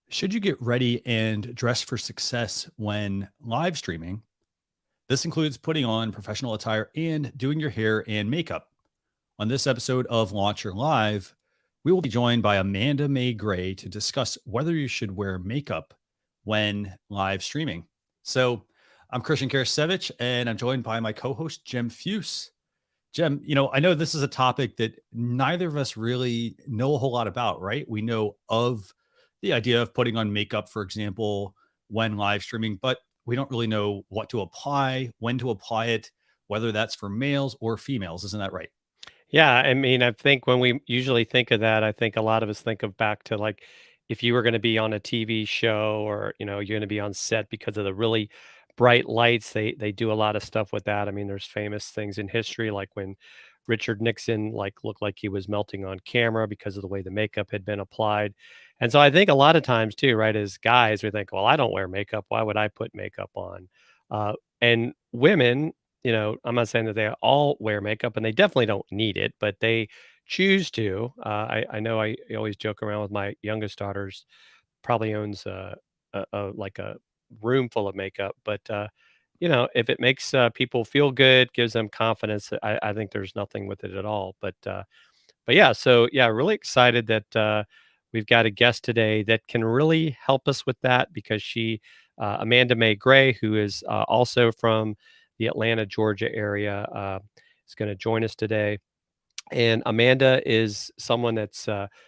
Should you get ready and dress for success when live streaming? This includes putting on professional attire and doing your hair and makeup. On this episode of Launcher Live, we will be joined by Amanda Mae Gray to discuss whether you should wear makeup when live streaming. So, I'm Christian Karasiewicz, and I'm joined by my co-host Jim Fuhs. Jim, I know this is a topic that neither of us really know a whole lot about, right? We know of the idea of putting on makeup, for example, when live streaming, but we don't really know what to apply, when to apply it, whether that's for males or females. Isn't that right? Yeah, I mean, I think when we usually think of that, I think a lot of us think of back to like if you were going to be on a TV show or you're going to be on set because of the really bright lights. They do a lot of stuff with that. I mean, there's famous things in history like when Richard Nixon like looked like he was melting on camera because of the way the makeup had been applied. And so I think a lot of times too, right, as guys, we think, well, I don't wear makeup. Why would I put makeup on? And women, I'm not saying that they all wear makeup and they definitely don't need it, but they choose to. I know I always joke around with my youngest daughters, probably owns like a room full of makeup, but if it makes people feel good, gives them confidence, I think there's nothing with it at all. But yeah, so yeah, really excited that we've got a guest today that can really help us with that because Amanda Mae Gray, who is also from the Atlanta, Georgia area, is going to join us today. And Amanda is someone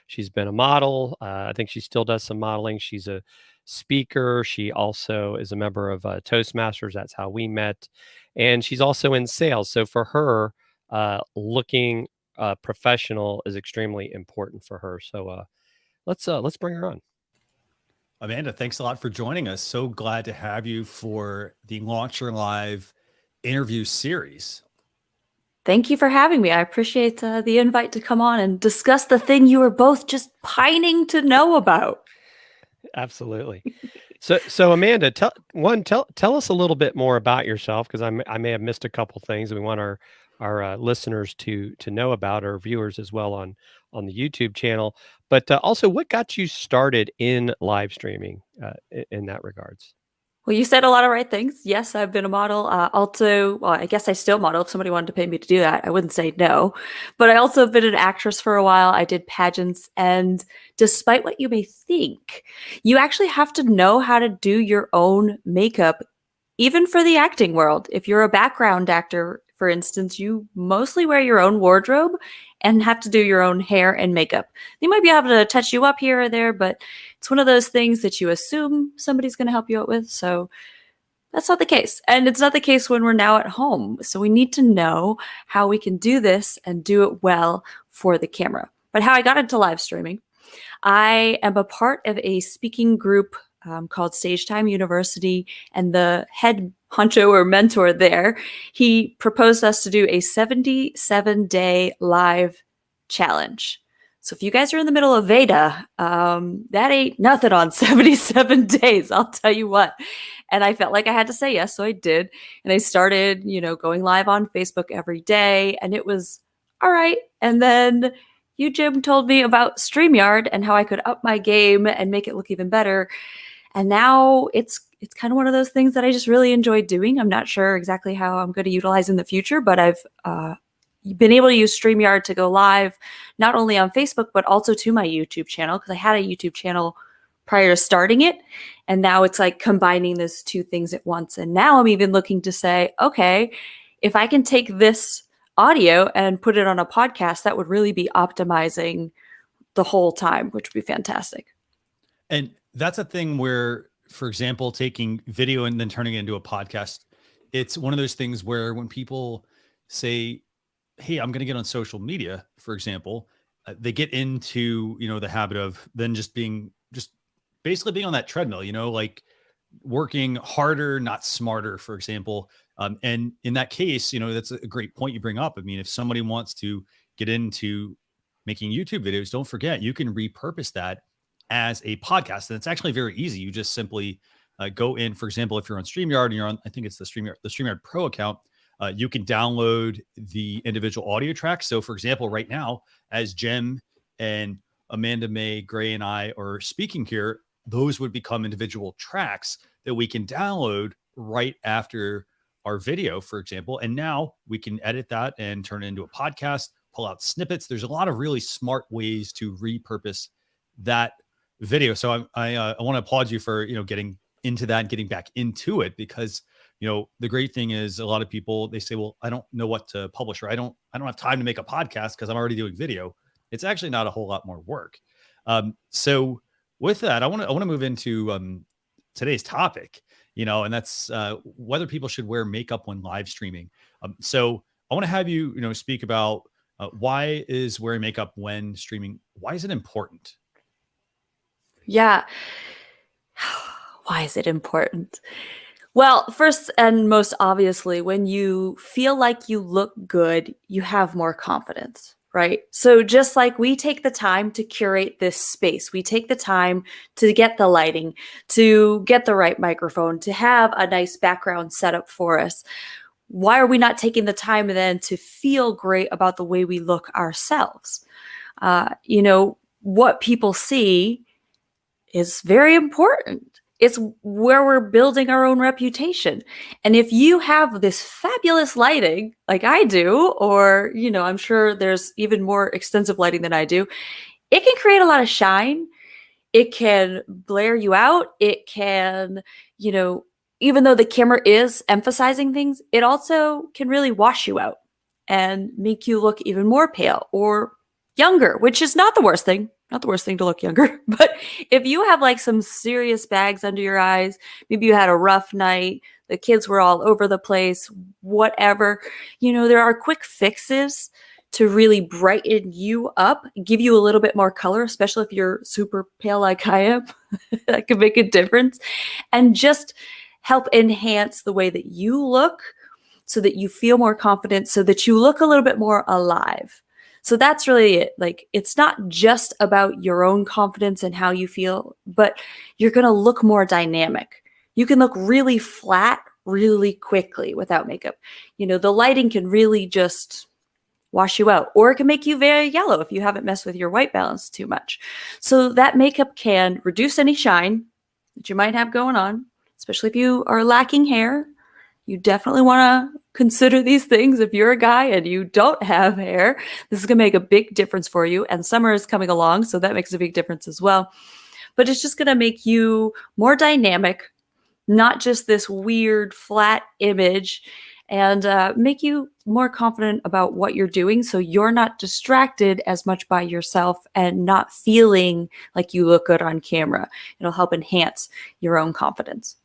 she's been a model. I think she still does some modeling. She's a speaker. She also is a member of Toastmasters. That's how we met. And she's also in sales. So for her, looking professional is extremely important for her. So let's bring her on. Amanda, thanks a lot for joining us. So glad to have you for the Launcher Live interview series. Thank you for having me. I appreciate the invite to come on and discuss the thing you were both just pining to know about. Absolutely. So Amanda, tell us a little bit more about yourself because I may have missed a couple things. We want our listeners to know about, our viewers as well on the YouTube channel. But also, what got you started in live streaming in that regards? Well, you said a lot of right things. Yes, I've been a model. Well, I guess I still model. If somebody wanted to pay me to do that, I wouldn't say no. But I also have been an actress for a while. I did pageants. And despite what you may think, you actually have to know how to do your own makeup, even for the acting world. If you're a background actor, for instance, you mostly wear your own wardrobe and have to do your own hair and makeup. They might be able to touch you up here or there, but it's one of those things that you assume somebody's going to help you out with. So that's not the case. And it's not the case when we're now at home. So we need to know how we can do this and do it well for the camera. But how I got into live streaming, I am a part of a speaking group called Stage Time University, and the head honcho or mentor there, he proposed us to do a 77-day live challenge. So if you guys are in the middle of Veda, that ain't nothing on 77 days, I'll tell you what. And I felt like I had to say yes, so I did. And I started, going live on Facebook every day, and it was all right. And then you, Jim, told me about StreamYard and how I could up my game and make it look even better. And now it's kind of one of those things that I just really enjoy doing. I'm not sure exactly how I'm going to utilize in the future, but I've been able to use StreamYard to go live, not only on Facebook, but also to my YouTube channel, because I had a YouTube channel prior to starting it. And now it's like combining those two things at once. And now I'm even looking to say, okay, if I can take this audio and put it on a podcast, that would really be optimizing the whole time, which would be fantastic. And that's a thing where, for example, taking video and then turning it into a podcast, it's one of those things where when people say, hey, I'm going to get on social media, for example, they get into, the habit of then just basically being on that treadmill, like working harder, not smarter, for example. And in that case, that's a great point you bring up. I mean, if somebody wants to get into making YouTube videos, don't forget, you can repurpose that as a podcast. And it's actually very easy. You just simply go in, for example, if you're on StreamYard and you're on, I think it's the StreamYard Pro account, you can download the individual audio tracks. So for example, right now, as Jim and Amanda Mae Gray and I are speaking here, those would become individual tracks that we can download right after our video, for example. And now we can edit that and turn it into a podcast, pull out snippets. There's a lot of really smart ways to repurpose that video. So I want to applaud you for, getting into that and getting back into it, because, the great thing is a lot of people, they say, well, I don't know what to publish, or I don't have time to make a podcast because I'm already doing video. It's actually not a whole lot more work. So with that, I want to move into today's topic, and that's whether people should wear makeup when live streaming. So I want to have you, speak about why is wearing makeup when streaming, why is it important? Yeah. Why is it important? Well, first and most obviously, when you feel like you look good, you have more confidence, right? So just like we take the time to curate this space, we take the time to get the lighting, to get the right microphone, to have a nice background set up for us. Why are we not taking the time then to feel great about the way we look ourselves? What people see is very important. It's where we're building our own reputation. And if you have this fabulous lighting like I do, or, I'm sure there's even more extensive lighting than I do, it can create a lot of shine. It can blare you out. It can, even though the camera is emphasizing things, it also can really wash you out and make you look even more pale or younger, which is not the worst thing. Not the worst thing to look younger. But if you have like some serious bags under your eyes, maybe you had a rough night, the kids were all over the place, whatever, there are quick fixes to really brighten you up, give you a little bit more color, especially if you're super pale like I am. That could make a difference. And just help enhance the way that you look so that you feel more confident, so that you look a little bit more alive. So that's really it. Like, it's not just about your own confidence and how you feel, but you're going to look more dynamic. You can look really flat really quickly without makeup. The lighting can really just wash you out, or it can make you very yellow if you haven't messed with your white balance too much. So that makeup can reduce any shine that you might have going on, especially if you are lacking hair. You definitely want to consider these things. If you're a guy and you don't have hair, this is going to make a big difference for you. And summer is coming along, so that makes a big difference as well. But it's just going to make you more dynamic, not just this weird flat image, and make you more confident about what you're doing, so you're not distracted as much by yourself and not feeling like you look good on camera. It'll help enhance your own confidence.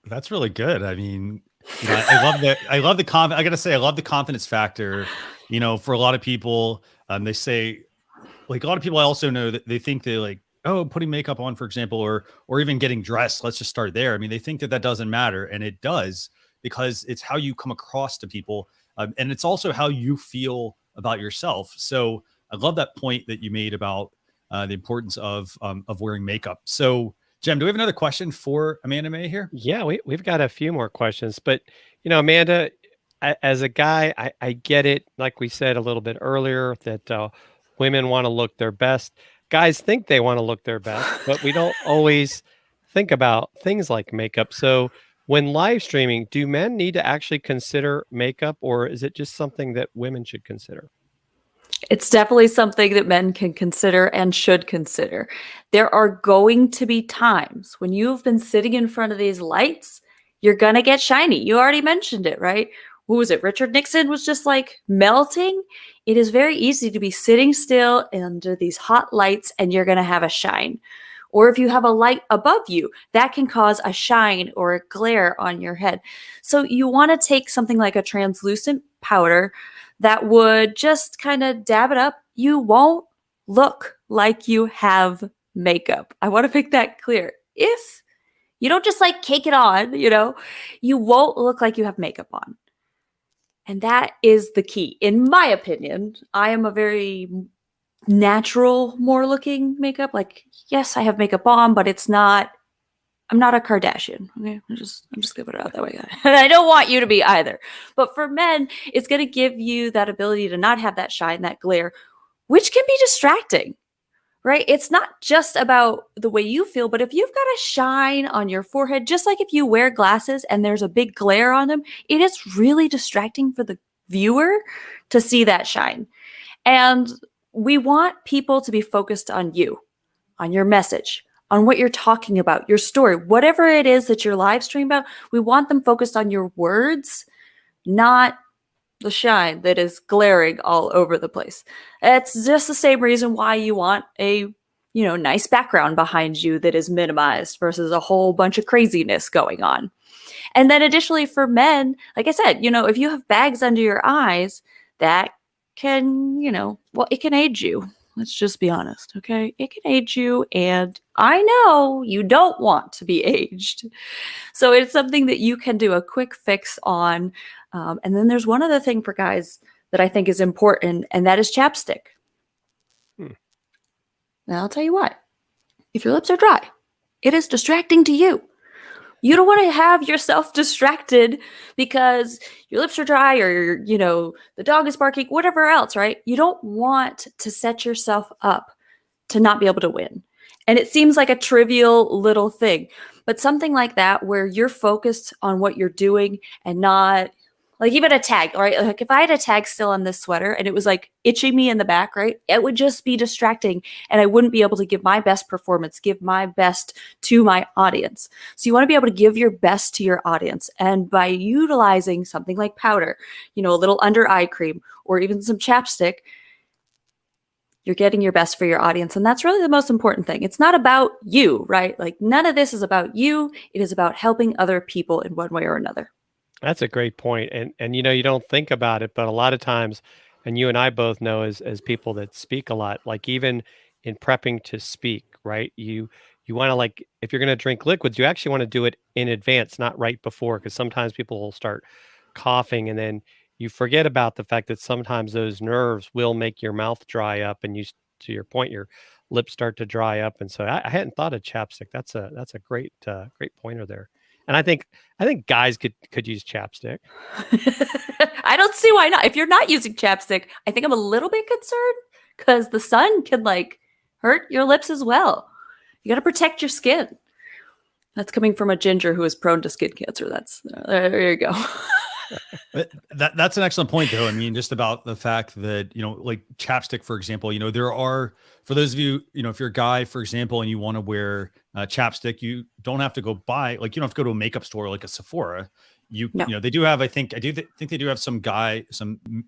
That's really good. I mean, I love that. I love the I gotta say, I love the confidence factor. For a lot of people, they say, like, a lot of people I also know that they think they like, oh, putting makeup on, for example, or even getting dressed. Let's just start there. I mean, they think that doesn't matter, and it does, because it's how you come across to people, and it's also how you feel about yourself. So I love that point that you made about the importance of wearing makeup. So, Jem, do we have another question for Amanda Mae here? Yeah, we've got a few more questions, but Amanda, as a guy, I get it. Like we said a little bit earlier, that women want to look their best. Guys think they want to look their best, but we don't always think about things like makeup. So when live streaming, do men need to actually consider makeup, or is it just something that women should consider? It's definitely something that men can consider and should consider. There are going to be times when you've been sitting in front of these lights, you're going to get shiny. You already mentioned it, right? Who was it? Richard Nixon was just like melting. It is very easy to be sitting still under these hot lights and you're going to have a shine. Or if you have a light above you, that can cause a shine or a glare on your head. So you want to take something like a translucent powder that would just kind of dab it up. You won't look like you have makeup. I want to make that clear. If you don't just like cake it on, you won't look like you have makeup on. And that is the key. In my opinion, I am a very natural, more looking makeup. Like, yes, I have makeup on, but I'm not a Kardashian. Okay, I'm just gonna put it out that way. And I don't want you to be either. But for men, it's gonna give you that ability to not have that shine, that glare, which can be distracting. right? It's not just about the way you feel, but if you've got a shine on your forehead, just like if you wear glasses and there's a big glare on them, it is really distracting for the viewer to see that shine. And we want people to be focused on you, on your message, on what you're talking about, your story, whatever it is that you're live streaming about. We want them focused on your words, not the shine that is glaring all over the place. It's just the same reason why you want a nice background behind you that is minimized versus a whole bunch of craziness going on. And then additionally for men, like I said, if you have bags under your eyes, that can, it can age you. Let's just be honest, okay? It can age you, and I know you don't want to be aged. So it's something that you can do a quick fix on. And then there's one other thing for guys that I think is important, and that is chapstick. Now, I'll tell you what. If your lips are dry, it is distracting to you. You don't want to have yourself distracted because your lips are dry or, the dog is barking, whatever else, right? You don't want to set yourself up to not be able to win. And it seems like a trivial little thing, but something like that where you're focused on what you're doing and not like even a tag, right? Like if I had a tag still on this sweater and it was like itching me in the back, right? It would just be distracting and I wouldn't be able to give my best performance, give my best to my audience. So you want to be able to give your best to your audience. And by utilizing something like powder, a little under eye cream or even some chapstick, you're getting your best for your audience. And that's really the most important thing. It's not about you, right? Like none of this is about you. It is about helping other people in one way or another. That's a great point. And you don't think about it, but a lot of times, and you and I both know as people that speak a lot, like even in prepping to speak, right? You want to like if you're going to drink liquids, you actually want to do it in advance, not right before, because sometimes people will start coughing and then you forget about the fact that sometimes those nerves will make your mouth dry up and to your point, your lips start to dry up. And so I hadn't thought of chapstick. That's a great great pointer there. And I think guys could use chapstick. I don't see why not. If you're not using chapstick, I think I'm a little bit concerned because the sun can hurt your lips as well. You got to protect your skin. That's coming from a ginger who is prone to skin cancer. There you go. That's an excellent point, though. I mean, just about the fact that, like chapstick, for example, there are, for those of you, if you're a guy, for example, and you want to wear chapstick, you don't have to go buy, you don't have to go to a makeup store like a Sephora. No. They do have, I think they do have some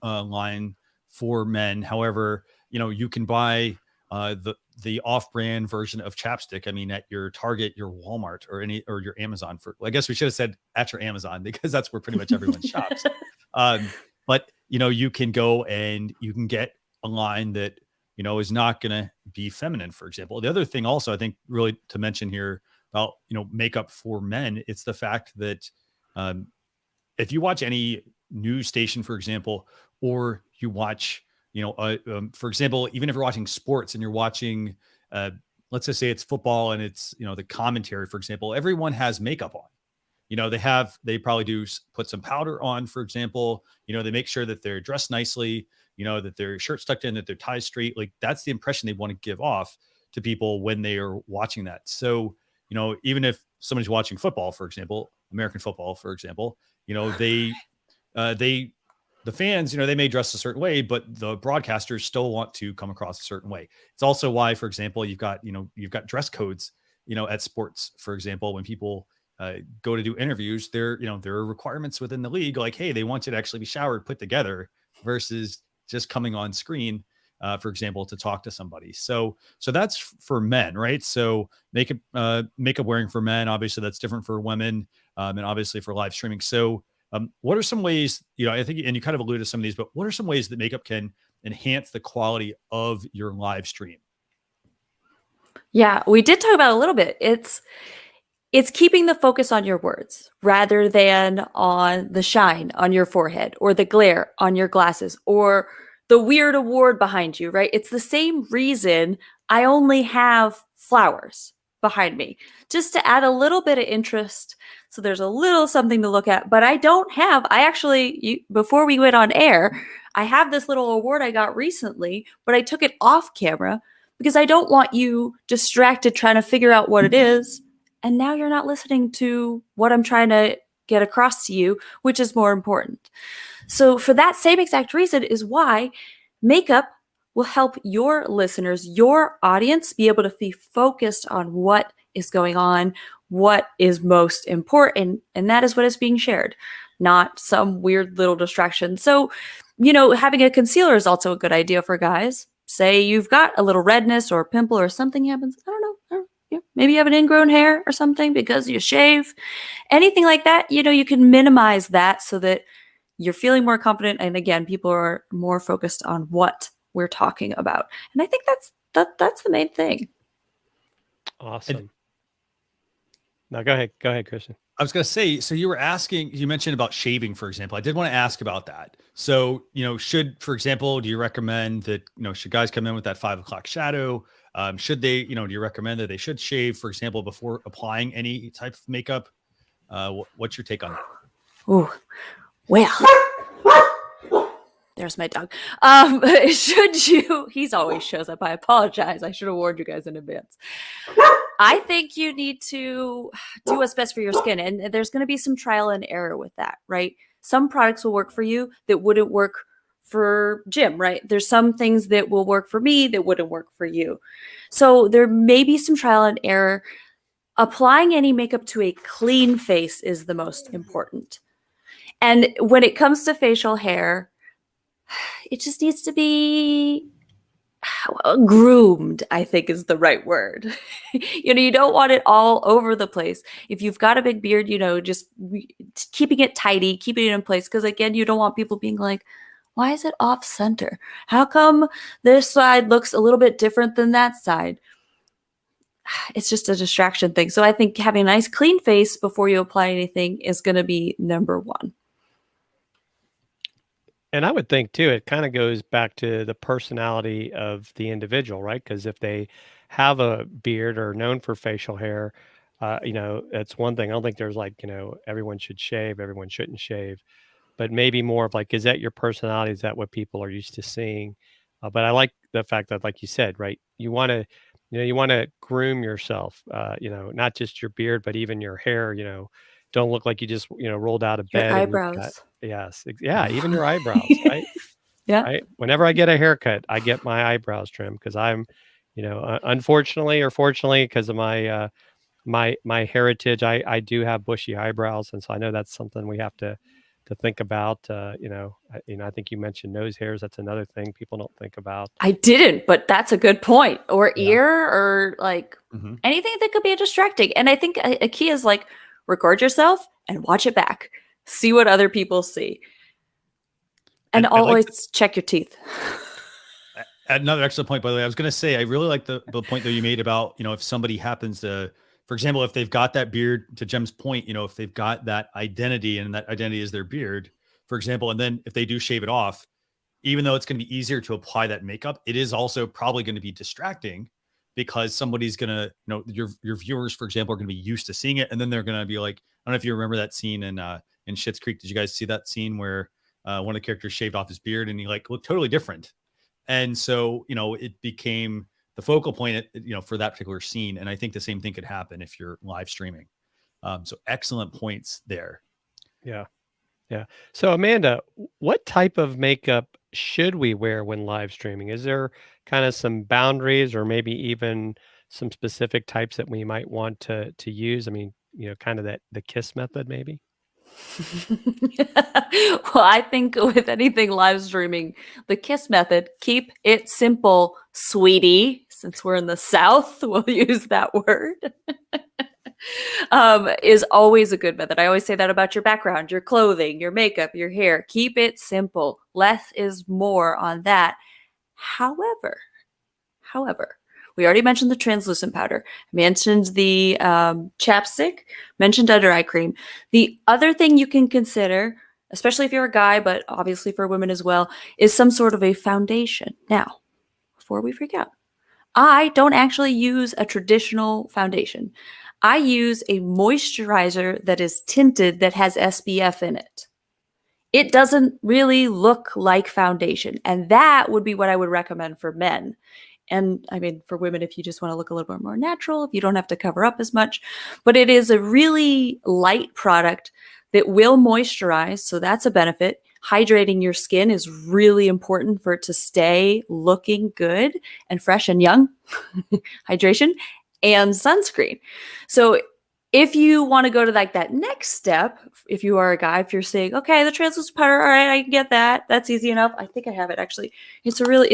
line for men. However, you can buy the off-brand version of chapstick. I mean, at your Target, your Walmart, or your Amazon. I guess we should have said at your Amazon because that's where pretty much everyone shops. But you can go and you can get a line that is not going to be feminine, for example. The other thing, also, I think, really to mention here about makeup for men, it's the fact that if you watch any news station, for example, or you watch for example, even if you're watching sports and you're watching, let's just say it's football and it's, the commentary, for example, everyone has makeup on. They probably do put some powder on, for example, they make sure that they're dressed nicely, that their shirt's tucked in, that their tie's straight. Like that's the impression they want to give off to people when they are watching that. So, even if somebody's watching football, for example, American football, for example, the fans, they may dress a certain way, but the broadcasters still want to come across a certain way. It's also why, for example, you've got dress codes, at sports, for example, when people go to do interviews, there are requirements within the league, like, hey, they want you to actually be showered, put together versus just coming on screen, for example, to talk to somebody. So that's for men, right? So makeup wearing for men, obviously that's different for women, and obviously for live streaming. So what are some ways, I think, and you kind of alluded to some of these, but what are some ways that makeup can enhance the quality of your live stream? Yeah, we did talk about it a little bit. It's keeping the focus on your words rather than on the shine on your forehead or the glare on your glasses or the weird award behind you, right? It's the same reason I only have flowers behind me, just to add a little bit of interest. So there's a little something to look at, but I actually, before we went on air, I have this little award I got recently, but I took it off camera because I don't want you distracted trying to figure out what it is. And now you're not listening to what I'm trying to get across to you, which is more important. So for that same exact reason is why makeup will help your listeners, your audience, be able to be focused on what is going on, what is most important, and that is what is being shared, not some weird little distraction. So, having a concealer is also a good idea for guys. Say you've got a little redness or a pimple or something happens. I don't know. Maybe you have an ingrown hair or something because you shave. Anything like that, you can minimize that so that you're feeling more confident. And again, people are more focused on what we're talking about. And I think that's the main thing. Awesome. Now go ahead, Christian. I was going to say, so you mentioned about shaving, for example. I did want to ask about that. So, for example, do you recommend that, should guys come in with that 5 o'clock shadow? Should they, do you recommend that they should shave, for example, before applying any type of makeup? What's your take on that? Ooh, well, there's my dog. He's always shows up. I apologize. I should have warned you guys in advance. I think you need to do what's best for your skin. And there's going to be some trial and error with that, right? Some products will work for you that wouldn't work for Jim, right? There's some things that will work for me that wouldn't work for you. So there may be some trial and error. Applying any makeup to a clean face is the most important. And when it comes to facial hair, it just needs to be groomed, I think is the right word. You don't want it all over the place. If you've got a big beard, just keeping it tidy, keeping it in place. Because again, you don't want people being like, why is it off center? How come this side looks a little bit different than that side? It's just a distraction thing. So I think having a nice clean face before you apply anything is going to be number one. And I would think too, it kind of goes back to the personality of the individual, right? Because if they have a beard or known for facial hair, that's one thing. I don't think there's everyone should shave, everyone shouldn't shave, but maybe more of is that your personality? Is that what people are used to seeing? But I like the fact that, like you said, right, you want to groom yourself, not just your beard, but even your hair, don't look like you just, rolled out of bed. Your eyebrows. Yes. Yeah. Even your eyebrows, right? Yeah. Whenever I get a haircut, I get my eyebrows trimmed because I'm, unfortunately or fortunately, because of my, my heritage, I do have bushy eyebrows. And so I know that's something we have to think about. I think you mentioned nose hairs. That's another thing people don't think about. I didn't, but that's a good point. Or ear or Mhm. anything that could be distracting. And I think a key is record yourself and watch it back. See what other people see. And always check your teeth. Another excellent point, by the way. I was going to say, I really like the point that you made about, if somebody happens to, for example, if they've got that beard, to Jim's point, if they've got that identity and that identity is their beard, for example, and then if they do shave it off, even though it's going to be easier to apply that makeup, it is also probably going to be distracting because somebody's going to, your viewers, for example, are going to be used to seeing it. And then they're going to be like, I don't know if you remember that scene in Schitt's Creek. Did you guys see that scene where one of the characters shaved off his beard and he looked totally different? And so, it became the focal point, for that particular scene. And I think the same thing could happen if you're live streaming. So excellent points there. Yeah. Yeah. So Amanda, what type of makeup should we wear when live streaming? Is there kind of some boundaries or maybe even some specific types that we might want to use? I mean, kind of the kiss method maybe? Well, I think with anything live streaming, the kiss method, keep it simple, sweetie. Since we're in the South, we'll use that word. Is always a good method. I always say that about your background, your clothing, your makeup, your hair. Keep it simple. Less is more on that. However, we already mentioned the translucent powder, mentioned the chapstick, mentioned under eye cream. The other thing you can consider, especially if you're a guy, but obviously for women as well, is some sort of a foundation. Now, before we freak out, I don't actually use a traditional foundation. I use a moisturizer that is tinted that has SPF in it. It doesn't really look like foundation, and that would be what I would recommend for men. And I mean, for women, if you just want to look a little bit more natural, if you don't have to cover up as much, but it is a really light product that will moisturize. So that's a benefit. Hydrating your skin is really important for it to stay looking good and fresh and young. Hydration and sunscreen. So if you want to go to like that next step, if you are a guy, if you're saying, okay, the translucent powder, all right, I can get that. That's easy enough. I think I have it actually. It's a really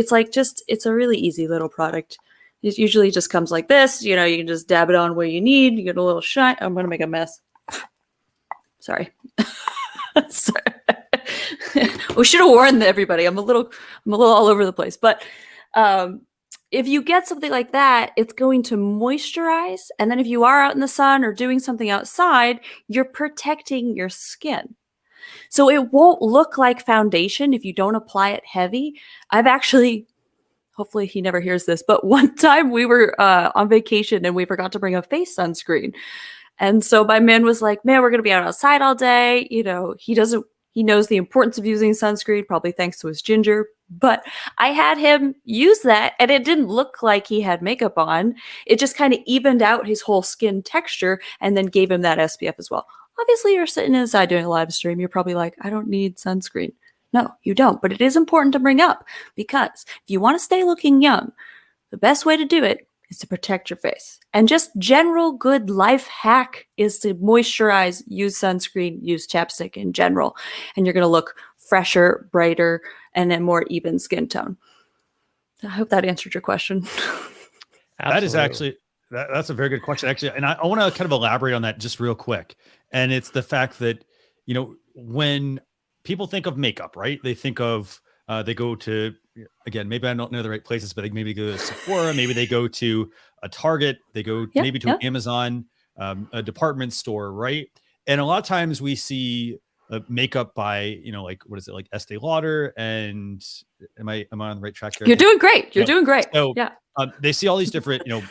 easy little product. It usually just comes like this. You know, you can just dab it on where you need. You get a little shine. I'm going to make a mess. Sorry. Sorry. We should have warned everybody. I'm a little all over the place, but, if you get something like that, it's going to moisturize. And then if you are out in the sun or doing something outside, you're protecting your skin. So it won't look like foundation if you don't apply it heavy. I've actually, hopefully he never hears this, but one time we were on vacation and we forgot to bring a face sunscreen. And so my man was like, man, we're going to be out outside all day. You know, he knows the importance of using sunscreen, probably thanks to his ginger. But I had him use that and it didn't look like he had makeup on. It just kind of evened out his whole skin texture and then gave him that SPF as well. Obviously, you're sitting inside doing a live stream. You're probably like, I don't need sunscreen. No, you don't. But it is important to bring up because if you want to stay looking young, the best way to do it is to protect your face. And just general good life hack is to moisturize, use sunscreen, use chapstick in general. And you're going to look fresher, brighter, and a more even skin tone. I hope that answered your question. That is actually, that's a very good question, actually. And I want to kind of elaborate on that just real quick. And it's the fact that, you know, when people think of makeup, right? They think of, they go to, again, maybe I don't know the right places, but they maybe go to Sephora, maybe they go to a Target, they go maybe to an Amazon, a department store, right? And a lot of times we see makeup by, you know, like, what is it, like Estee Lauder, and am I on the right track here? You're doing great. You're doing great. So yeah. They see all these different, you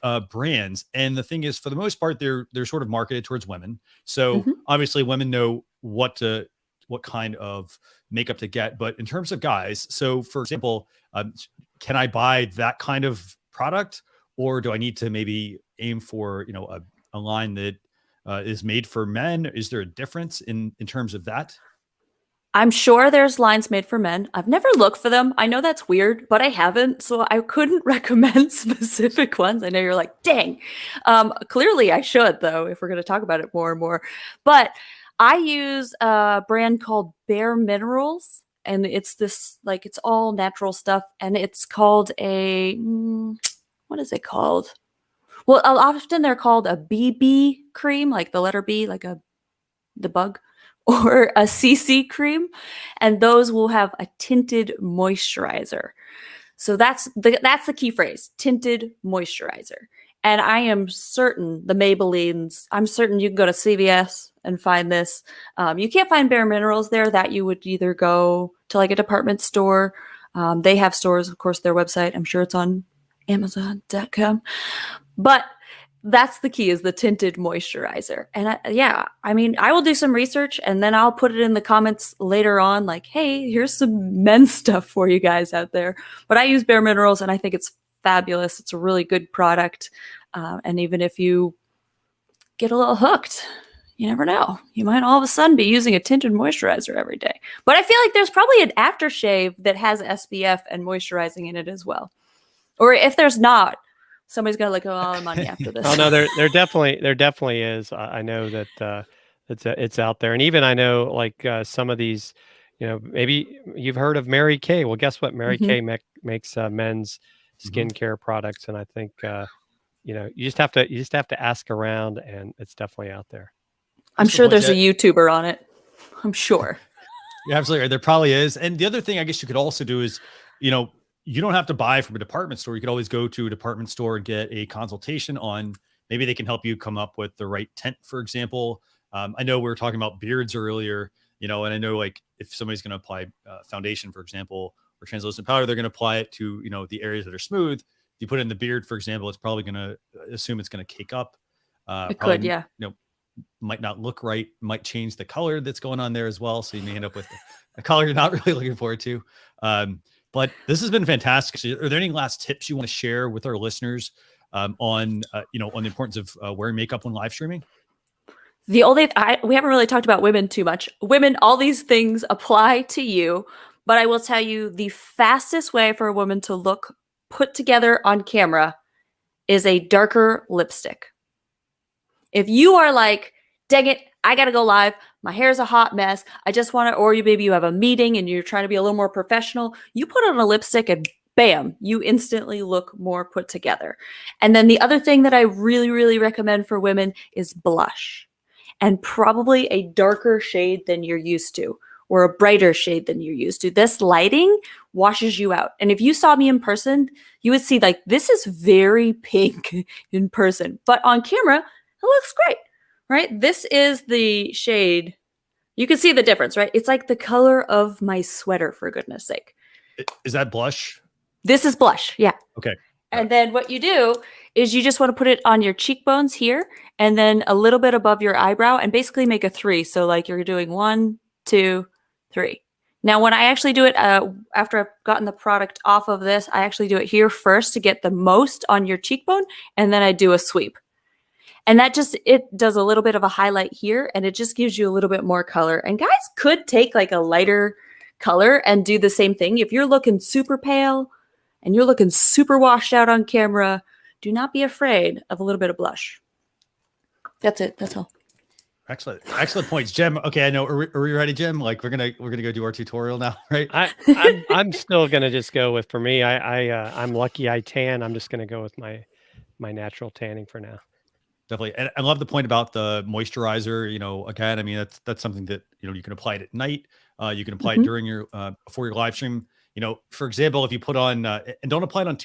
know, brands. And the thing is, for the most part, they're sort of marketed towards women. So obviously women know what kind of makeup to get. But in terms of guys, so for example, can I buy that kind of product, or do I need to maybe aim for, you know, a line that is made for men? Is there a difference in terms of that? I'm sure there's lines made for men. I've never looked for them. I know that's weird, but I haven't. So I couldn't recommend specific ones. I know you're like, dang. Clearly I should, though, if we're going to talk about it more and more. But I use a brand called Bare Minerals, and it's this, like, it's all natural stuff. And it's called what is it called? Well, often they're called a BB cream, like the letter B, like the bug, or a CC cream. And those will have a tinted moisturizer. So that's the key phrase, tinted moisturizer. And I am certain the Maybellines, I'm certain you can go to CVS and find this. You can't find Bare Minerals there. That you would either go to like a department store. They have stores, of course, their website. I'm sure it's on Amazon.com. But that's the key, is the tinted moisturizer. And I mean, I will do some research and then I'll put it in the comments later on, like, hey, here's some men's stuff for you guys out there. But I use Bare Minerals and I think it's fabulous. It's a really good product. And even if you get a little hooked, you never know. You might all of a sudden be using a tinted moisturizer every day. But I feel like there's probably an aftershave that has SPF and moisturizing in it as well. Or if there's not, somebody's got to like, oh, money after this. Oh no, there definitely is. I know that it's out there, and even I know like some of these, you know, maybe you've heard of Mary Kay. Well, guess what? Mary Kay makes men's skincare products, and I think you know, you just have to ask around, and it's definitely out there. I'm sure there's a YouTuber on it. I'm sure. You're absolutely right. There probably is. And the other thing I guess you could also do is, you know, you don't have to buy from a department store. You could always go to a department store and get a consultation on, maybe they can help you come up with the right tint, for example. I know we were talking about beards earlier, you know, and I know like if somebody's going to apply foundation, for example, or translucent powder, they're going to apply it to, you know, the areas that are smooth. If you put it in the beard, for example, it's probably going to assume it's going to cake up. It could, yeah. You know, might not look right, might change the color that's going on there as well. So you may end up with a color you're not really looking forward to. But this has been fantastic. So are there any last tips you want to share with our listeners on the importance of wearing makeup when live streaming? We haven't really talked about women too much. Women, all these things apply to you, but I will tell you the fastest way for a woman to look put together on camera is a darker lipstick. If you are like, dang it, I gotta go live, my hair's a hot mess, I just want to, or maybe you have a meeting and you're trying to be a little more professional, you put on a lipstick and bam, you instantly look more put together. And then the other thing that I really, really recommend for women is blush. And probably a darker shade than you're used to, or a brighter shade than you're used to. This lighting washes you out. And if you saw me in person, you would see like, this is very pink in person, but on camera, it looks great, right? This is the shade. You can see the difference, right? It's like the color of my sweater, for goodness sake. Is that blush? This is blush, yeah. Okay. And then what you do is you just want to put it on your cheekbones here and then a little bit above your eyebrow and basically make a 3. So like you're doing 1, 2, 3. Now, when I actually do it after I've gotten the product off of this, I actually do it here first to get the most on your cheekbone, and then I do a sweep. And that it does a little bit of a highlight here, and it just gives you a little bit more color. And guys could take like a lighter color and do the same thing. If you're looking super pale and you're looking super washed out on camera, do not be afraid of a little bit of blush. That's it. That's all. Excellent points, Jim. Okay, I know. Are we ready, Jim? Like we're gonna go do our tutorial now, right? I'm still gonna just go with, for me, I'm lucky I tan. I'm just gonna go with my natural tanning for now. Definitely. And I love the point about the moisturizer. Again, I mean, that's something that, you can apply it at night. You can apply it during your, before your live stream. For example, if you put on, and don't apply it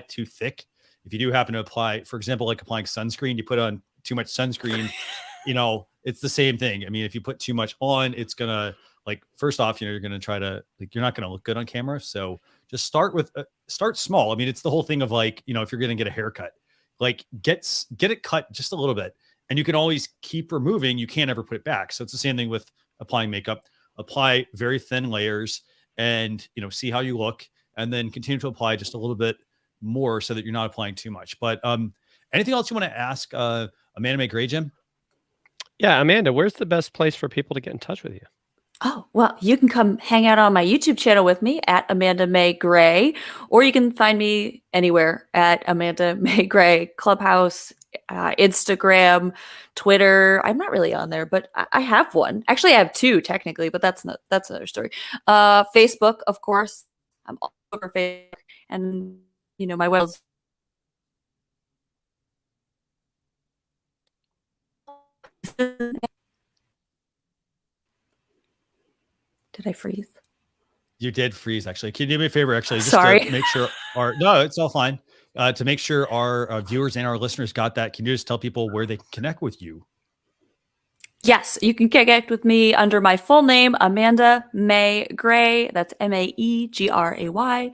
too thick. If you do happen to apply, for example, like applying sunscreen, you put on too much sunscreen, it's the same thing. I mean, if you put too much on, it's gonna, like, first off, you're going to try to, like, you're not going to look good on camera. So just start small. I mean, it's the whole thing of like, if you're going to get a haircut, like get it cut just a little bit, and you can always keep removing. You can't ever put it back. So it's the same thing with applying makeup. Apply very thin layers and, see how you look, and then continue to apply just a little bit more so that you're not applying too much. But anything else you want to ask Amanda Mae Gray, Jim? Yeah, Amanda, where's the best place for people to get in touch with you? Oh, well, you can come hang out on my YouTube channel with me at Amanda Mae Gray, or you can find me anywhere at Amanda Mae Gray, Clubhouse, Instagram, Twitter. I'm not really on there, but I have one. Actually, I have 2 technically, but that's another story. Facebook, of course. I'm all over Facebook, and my website. Did I freeze? You did freeze, actually. Can you do me a favor, actually? Just Sorry. to make sure no, it's all fine. To make sure our viewers and our listeners got that, can you just tell people where they can connect with you? Yes, you can connect with me under my full name, Amanda Mae Gray. That's Maegray.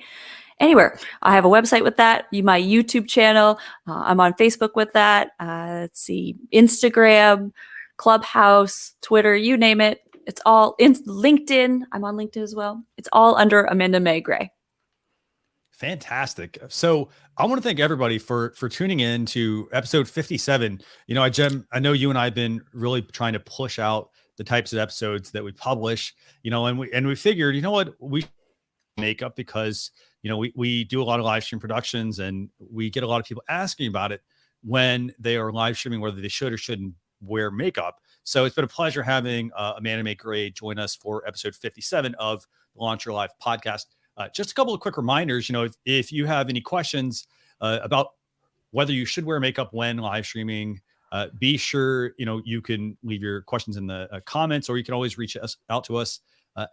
Anywhere. I have a website with that. My YouTube channel. I'm on Facebook with that. Let's see, Instagram, Clubhouse, Twitter, you name it. It's all in LinkedIn. I'm on LinkedIn as well. It's all under Amanda Mae Gray. Fantastic. So I want to thank everybody for tuning in to episode 57. Jim, I know you and I have been really trying to push out the types of episodes that we publish, and we figured, we makeup, because, we do a lot of live stream productions, and we get a lot of people asking about it when they are live streaming, whether they should or shouldn't wear makeup. So it's been a pleasure having Amanda Mae Gray join us for episode 57 of the Launch Your Live podcast. Just a couple of quick reminders, if you have any questions about whether you should wear makeup when live streaming, be sure, you can leave your questions in the comments, or you can always reach out to us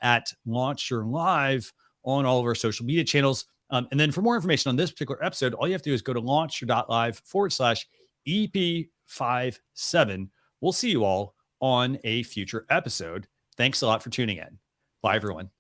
at Launch Your Live on all of our social media channels. And then for more information on this particular episode, all you have to do is go to launchyour.live/EP57. We'll see you all on a future episode. Thanks a lot for tuning in. Bye, everyone.